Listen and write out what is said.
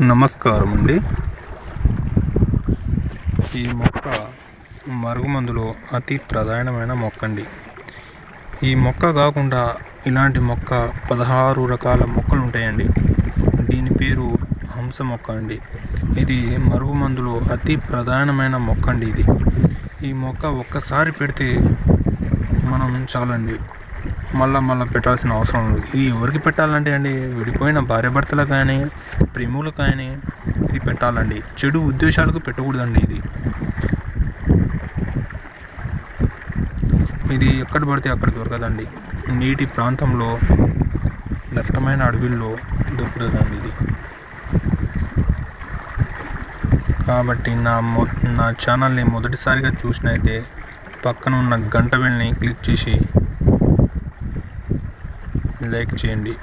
నమస్కారం అండి. ఈ మొక్క మరుగుమందులో అతి ప్రధానమైన మొక్క అండి. ఈ మొక్క కాకుండా ఇలాంటి మొక్క 16 రకాల మొక్కలు ఉంటాయండి. దీని పేరు హంస మొక్క అండి. ఇది మరుగుమందులో అతి ప్రధానమైన మొక్క అండి. ఈ మొక్క ఒక్కసారి పెడితే మనం చాలండి, మళ్ళా పెట్టాల్సిన అవసరం లేదు. ఇది ఎవరికి పెట్టాలంటే అండి, విడిపోయిన భార్యాభర్తలకు కానీ ప్రేములకు కానీ ఇది పెట్టాలండి. చెడు ఉద్దేశాలకు పెట్టకూడదండి. ఇది ఎక్కడ పడితే అక్కడ దొరకదండి. నీటి ప్రాంతంలో, దట్టమైన అడవిల్లో దొరుకుతుందండి ఇది. కాబట్టి నా ఛానల్ని మొదటిసారిగా చూసినైతే పక్కన ఉన్న గంట బెల్ని క్లిక్ చేసి లైక్ చేయండి.